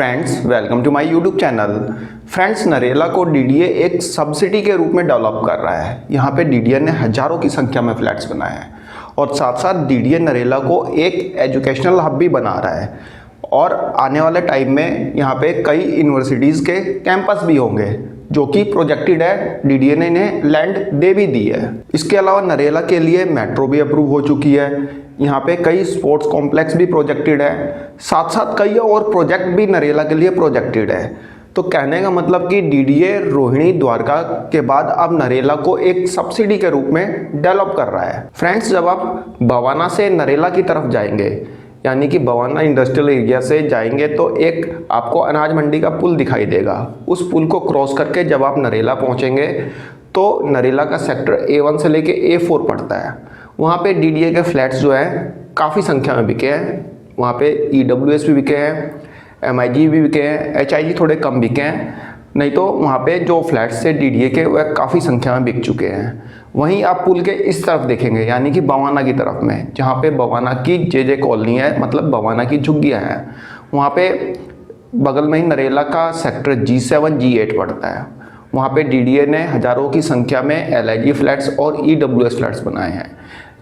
Friends, welcome to my YouTube channel. Friends, Narela को DDA एक subsidy के रूप में डेवलप कर रहा है। यहाँ पे डीडीए ने हज़ारों की संख्या में फ्लैट्स बनाए हैं और साथ साथ डीडीए नरेला को एक एजुकेशनल हब भी बना रहा है और आने वाले टाइम में यहाँ पे कई यूनिवर्सिटीज़ के कैंपस भी होंगे जो कि प्रोजेक्टेड है। डीडीए ने इन्हें लैंड दे भी दी है। इसके अलावा नरेला के लिए मेट्रो भी अप्रूव हो चुकी है। यहाँ पे कई स्पोर्ट्स कॉम्प्लेक्स भी प्रोजेक्टेड है, साथ साथ कई और प्रोजेक्ट भी नरेला के लिए प्रोजेक्टेड है। तो कहने का मतलब कि डीडीए रोहिणी द्वारका के बाद अब नरेला को एक सब्सिडी के रूप में डेवलप कर रहा है। फ्रेंड्स, जब आप बवाना से नरेला की तरफ जाएंगे, यानी कि बवाना इंडस्ट्रियल एरिया से जाएंगे, तो एक आपको अनाज मंडी का पुल दिखाई देगा। उस पुल को क्रॉस करके जब आप नरेला पहुंचेंगे तो नरेला का सेक्टर A1 से लेके A4 पड़ता है। वहाँ पे डीडीए के फ्लैट्स जो हैं काफ़ी संख्या में बिके हैं। वहाँ पे EWS भी बिके हैं, MIG भी बिके हैं, HIG थोड़े कम बिके हैं। नहीं तो वहाँ पे जो फ्लैट्स थे डीडीए के वह काफ़ी संख्या में बिक चुके हैं। वहीं आप पुल के इस तरफ देखेंगे, यानी कि बवाना की तरफ में, जहाँ पे बवाना की जे कॉलोनी है, मतलब बवाना की झुग्गियाँ हैं, वहाँ पे बगल में ही नरेला का सेक्टर G7 G8 पड़ता है। वहाँ पे डीडीए ने हज़ारों की संख्या में LIG फ्लैट्स और EWS फ्लैट्स बनाए हैं,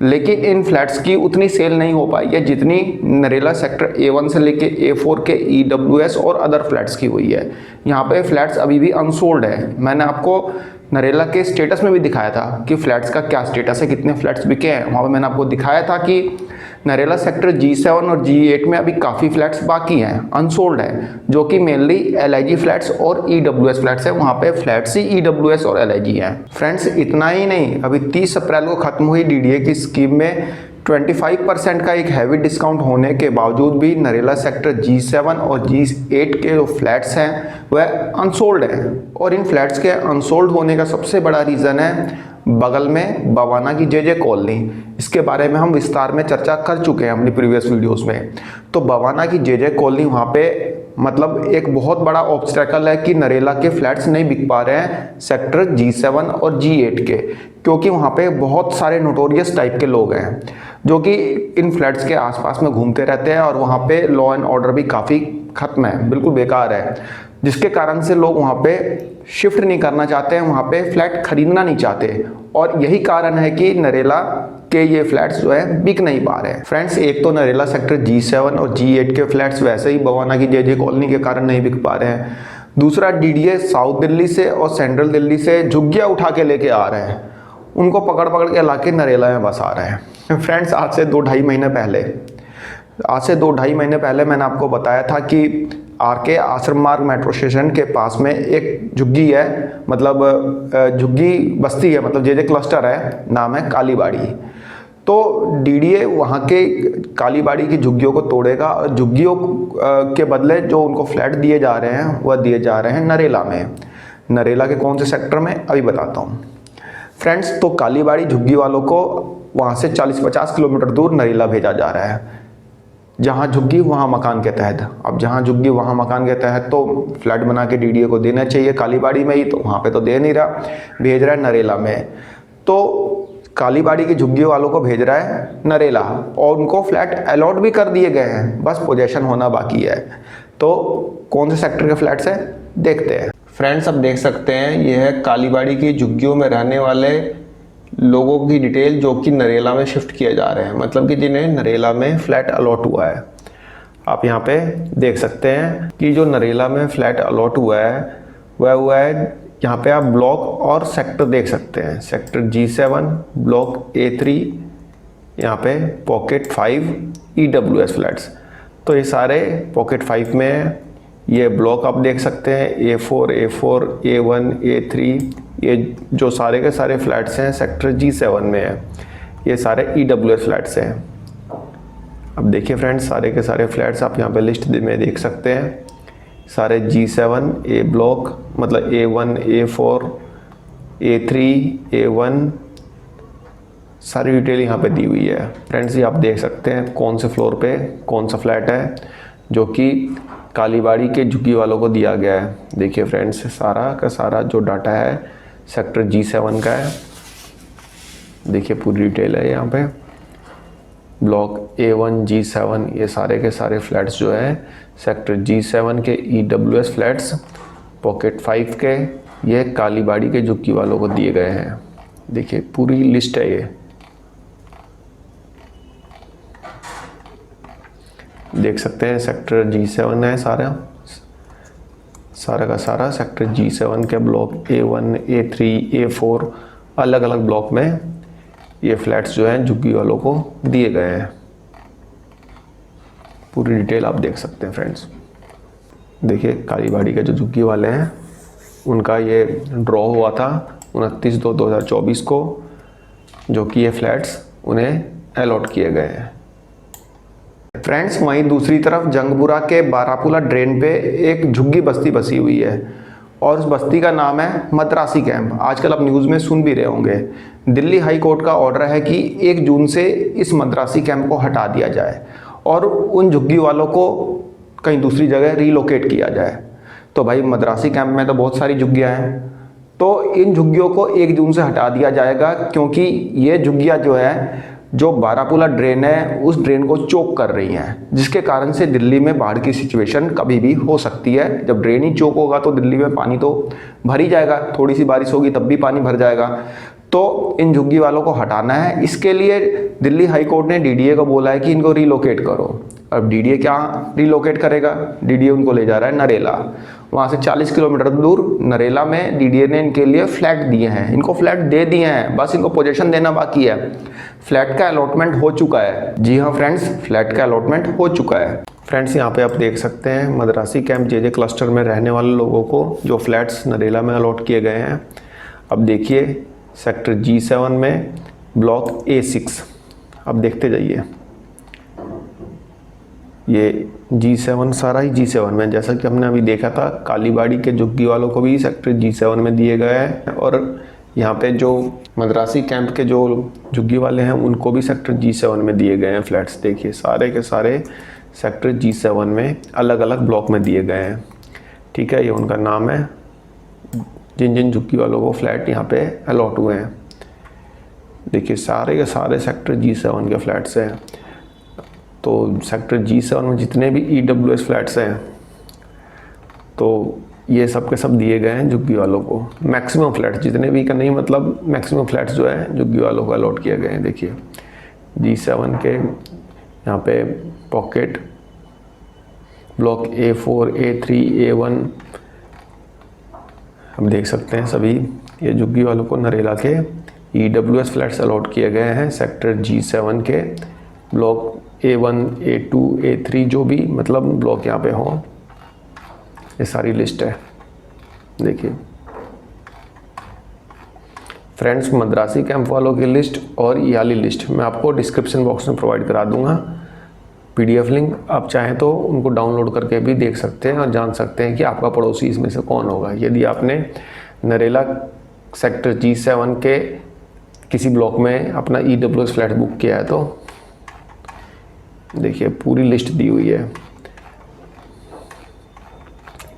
लेकिन इन फ्लैट्स की उतनी सेल नहीं हो पाई है जितनी नरेला सेक्टर A1 से लेके A4 के EWS और अदर फ्लैट्स की हुई है। यहाँ पे फ्लैट्स अभी भी अनसोल्ड है। मैंने आपको नरेला के स्टेटस में भी दिखाया था कि फ्लैट्स का क्या स्टेटस है, कितने फ्लैट्स बिके हैं। वहाँ पे मैंने आपको दिखाया था कि नरेला सेक्टर G7 और G8 में अभी काफ़ी फ्लैट्स बाकी हैं, अनसोल्ड है, जो कि मेनली LIG फ्लैट्स और EWS फ्लैट्स है। वहाँ पे फ्लैट्स ही EWS और LIG हैं। फ्रेंड्स, इतना ही नहीं, अभी 30 अप्रैल को ख़त्म हुई डीडीए की स्कीम में 25% का एक हैवी डिस्काउंट होने के बावजूद भी नरेला सेक्टर G7 और G8 के जो फ्लैट्स हैं वह अनसोल्ड हैं। और इन फ्लैट्स के अनसोल्ड होने का सबसे बड़ा रीज़न है बगल में बवाना की जे कॉलोनी। इसके बारे में हम विस्तार में चर्चा कर चुके हैं अपनी प्रीवियस वीडियोस में। तो बवाना की जे कॉलोनी वहाँ पे मतलब एक बहुत बड़ा ऑब्स्टेकल है कि नरेला के फ्लैट्स नहीं बिक पा रहे हैं सेक्टर G7 और G8 के, क्योंकि वहाँ पे बहुत सारे नोटोरियस टाइप के लोग हैं जो कि इन फ्लैट्स के आसपास में घूमते रहते हैं और वहाँ पे लॉ एंड ऑर्डर भी काफ़ी खत्म है, बिल्कुल बेकार है, जिसके कारण से लोग वहाँ पे शिफ्ट नहीं करना चाहते हैं, वहाँ पे फ्लैट खरीदना नहीं चाहते। और यही कारण है कि नरेला के ये फ्लैट्स जो है बिक नहीं पा रहे हैं। फ्रेंड्स, एक तो नरेला सेक्टर G7 और G8 के फ्लैट्स वैसे ही बवाना की जे कॉलोनी के कारण नहीं बिक पा रहे हैं। दूसरा, डीडीए साउथ दिल्ली से और सेंट्रल दिल्ली से झुग्गियाँ उठा के लेके आ रहे हैं, उनको पकड़ पकड़ के लाके नरेला में बसा रहे हैं। फ्रेंड्स, आज से 2-2.5 महीने पहले मैंने आपको बताया था कि RK आश्रम मार्ग मेट्रो स्टेशन के पास में एक झुग्गी है, मतलब झुग्गी बस्ती है, मतलब जे क्लस्टर है, नाम है कालीबाड़ी। तो डीडीए वहाँ के कालीबाड़ी की झुग्गियों को तोड़ेगा और झुग्गियों के बदले जो उनको फ्लैट दिए जा रहे हैं वह दिए जा रहे हैं नरेला में। नरेला के कौन से सेक्टर में अभी बताता हूँ। फ्रेंड्स, तो कालीबाड़ी झुग्गी वालों को वहाँ से 40-50 किलोमीटर दूर नरेला भेजा जा रहा है। जहाँ झुग्गी वहाँ मकान के तहत। अब जहाँ झुग्गी वहाँ मकान के तहत तो फ्लैट बना के डीडीए को देना चाहिए कालीबाड़ी में ही, तो वहाँ पे तो दे नहीं रहा, भेज रहा है नरेला में। तो कालीबाड़ी की झुग्गी वालों को भेज रहा है नरेला और उनको फ्लैट अलॉट भी कर दिए गए हैं, बस पोजेशन होना बाकी है। तो कौन से सेक्टर के फ्लैट्स हैं देखते हैं। फ्रेंड्स, अब देख सकते हैं ये है कालीबाड़ी की झुग्गियों में रहने वाले लोगों की डिटेल जो कि नरेला में शिफ्ट किए जा रहे हैं, मतलब कि जिन्हें नरेला में फ्लैट अलॉट हुआ है। आप यहाँ पे देख सकते हैं कि जो नरेला में फ्लैट अलॉट हुआ है वह हुआ है, यहाँ पे आप ब्लॉक और सेक्टर देख सकते हैं। सेक्टर G7, ब्लॉक A3, यहाँ पे पॉकेट 5 EWS फ्लैट्स। तो ये सारे पॉकेट 5 में है। ये ब्लॉक आप देख सकते हैं A4, A1, A3, ये जो सारे के सारे फ्लैट्स हैं सेक्टर G7 में है। ये सारे EWS फ्लैट्स हैं। अब देखिए फ्रेंड्स, सारे के सारे फ्लैट्स आप यहाँ पे लिस्ट में देख सकते हैं। सारे G7 A ब्लॉक, मतलब A1, A4, A3, A1, सारी डिटेल यहाँ पे दी हुई है। फ्रेंड्स, ये आप देख सकते हैं कौन से फ्लोर पे कौन सा फ्लैट है जो कि कालीबाड़ी के झुग्गी वालों को दिया गया है। देखिए फ्रेंड्स, सारा का सारा जो डाटा है सेक्टर G7 का है। देखिए पूरी डिटेल है यहाँ पे। ब्लॉक A1, G7, ये सारे के सारे फ्लैट्स जो है सेक्टर G7 के EWS फ्लैट्स पॉकेट 5 के ये कालीबाड़ी के झुग्गी वालों को दिए गए हैं। देखिए पूरी लिस्ट है ये, देख सकते हैं सेक्टर G7 है सारा का सारा सेक्टर G7 के ब्लॉक A1, A3, A4 अलग अलग ब्लॉक में ये फ्लैट्स जो हैं झुग्गी वालों को दिए गए हैं। पूरी डिटेल आप देख सकते हैं फ्रेंड्स। देखिए कालीबाड़ी के जो झुग्गी वाले हैं उनका ये ड्रॉ हुआ था 29/2/2024 को, जो कि ये फ्लैट्स उन्हें अलॉट किए गए हैं। फ्रेंड्स वहीं दूसरी तरफ जंगपुरा के बारापुला ड्रेन पे एक झुग्गी बस्ती बसी हुई है और उस बस्ती का नाम है मद्रासी कैंप। आजकल आप न्यूज़ में सुन भी रहे होंगे। दिल्ली हाई कोर्ट का ऑर्डर है कि 1 जून से इस मद्रासी कैंप को हटा दिया जाए और उन झुग्गी वालों को कहीं दूसरी जगह रीलोकेट किया जाए। तो भाई मद्रासी कैंप में तो बहुत सारी झुग्गियाँ हैं, तो इन झुग्गियों को 1 जून से हटा दिया जाएगा, क्योंकि ये झुग्गियाँ जो है जो बारापुला ड्रेन है उस ड्रेन को चोक कर रही हैं, जिसके कारण से दिल्ली में बाढ़ की सिचुएशन कभी भी हो सकती है। जब ड्रेन ही चोक होगा तो दिल्ली में पानी तो भर ही जाएगा, थोड़ी सी बारिश होगी तब भी पानी भर जाएगा। तो इन झुग्गी वालों को हटाना है। इसके लिए दिल्ली हाई कोर्ट ने डीडीए को बोला है कि इनको रीलोकेट करो। अब डीडीए क्या रीलोकेट करेगा? डीडीए उनको ले जा रहा है नरेला। वहाँ से 40 किलोमीटर दूर नरेला में डीडीए ने इनके लिए फ्लैट दिए हैं, इनको फ्लैट दे दिए हैं, बस इनको पोजीशन देना बाकी है। फ्लैट का अलॉटमेंट हो चुका है। जी हाँ फ्रेंड्स, फ्लैट का अलॉटमेंट हो चुका है। फ्रेंड्स यहाँ पे आप देख सकते हैं मद्रासी कैंप JJ क्लस्टर में रहने वाले लोगों को जो फ्लैट्स नरेला में अलॉट किए गए हैं। अब देखिए सेक्टर G7 में ब्लॉक A6, अब देखते जाइए। ये G7 सारा ही G7 में, जैसा कि हमने अभी देखा था कालीबाड़ी के झुग्गी वालों को भी सेक्टर G7 में दिए गए हैं, और यहाँ पे जो मद्रासी कैंप के जो झुग्गी वाले हैं उनको भी सेक्टर G7 में दिए गए हैं फ्लैट्स। देखिए सारे के सारे सेक्टर G7 में अलग अलग ब्लॉक में दिए गए हैं। ठीक है, ये उनका नाम है जिन जिन झुग्गी वालों को फ्लैट यहाँ पे अलॉट हुए हैं। देखिए सारे के सारे सेक्टर G7 के फ्लैट्स हैं। तो सेक्टर G7 में जितने भी EWS फ्लैट्स हैं तो ये सब के सब दिए गए हैं झुग्गी वालों को। मैक्सिमम फ्लैट्स, जितने भी का नहीं मतलब मैक्सिमम फ्लैट्स जो है झुग्गी वालों को अलॉट किए गए हैं। देखिए G7 के यहाँ पे pocket block A4, A3, A1 हम देख सकते हैं सभी ये झुग्गी वालों को नरेला के EWS फ्लैट्स अलॉट किए गए हैं। सेक्टर G7 के ब्लॉक A1, A2, A3 जो भी मतलब ब्लॉक यहाँ पे हों, ये सारी लिस्ट है। देखिए फ्रेंड्स, मद्रासी कैंप वालों की लिस्ट और ये वाली लिस्ट मैं आपको डिस्क्रिप्शन बॉक्स में प्रोवाइड करा दूंगा। PDF लिंक आप चाहें तो उनको डाउनलोड करके भी देख सकते हैं और जान सकते हैं कि आपका पड़ोसी इसमें से कौन होगा। यदि आपने नरेला सेक्टर G7 के किसी ब्लॉक में अपना EWS फ्लैट बुक किया है तो देखिए पूरी लिस्ट दी हुई है।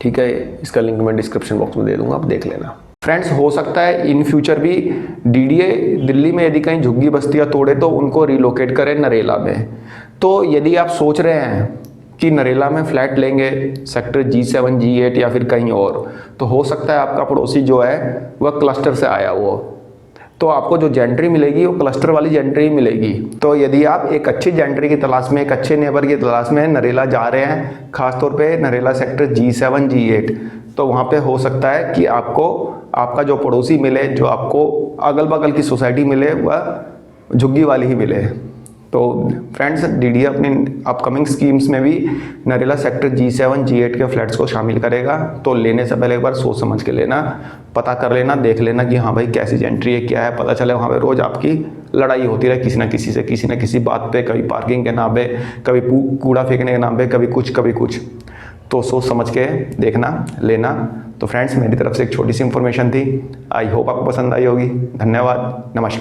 ठीक है, इसका लिंक मैं डिस्क्रिप्शन बॉक्स में दे दूंगा, आप देख लेना। फ्रेंड्स हो सकता है इन फ्यूचर भी डीडीए दिल्ली में यदि कहीं झुग्गी बस्तियां तोड़े तो उनको रिलोकेट करें नरेला में। तो यदि आप सोच रहे हैं कि नरेला में फ्लैट लेंगे सेक्टर G7, G8 या फिर कहीं और, तो हो सकता है आपका पड़ोसी जो है वह क्लस्टर से आया हो, तो आपको जो जेंट्री मिलेगी वो क्लस्टर वाली जेंट्री मिलेगी। तो यदि आप एक अच्छी जेंट्री की तलाश में, एक अच्छे नेबर की तलाश में नरेला जा रहे हैं, खासतौर पे नरेला सेक्टर G7, G8, तो वहाँ पे हो सकता है कि आपको आपका जो पड़ोसी मिले, जो आपको अगल बगल की सोसाइटी मिले, वह झुग्गी वाली ही मिले। तो फ्रेंड्स डीडीए अपनी अपकमिंग स्कीम्स में भी नरेला सेक्टर G7, G8 के फ्लैट्स को शामिल करेगा। तो लेने से पहले एक बार सोच समझ के लेना, पता कर लेना, देख लेना कि हाँ भाई कैसी जेंट्री है, क्या है। पता चले वहाँ पे रोज़ आपकी लड़ाई होती रहे किसी न किसी बात पे, कभी पार्किंग के नाम पे, कभी कूड़ा फेंकने के नाम पे, कभी कुछ। तो सोच समझ के देखना, लेना। तो फ्रेंड्स मेरी तरफ से एक छोटी सी इन्फॉर्मेशन थी, आई होप आपको पसंद आई होगी। धन्यवाद, नमस्कार।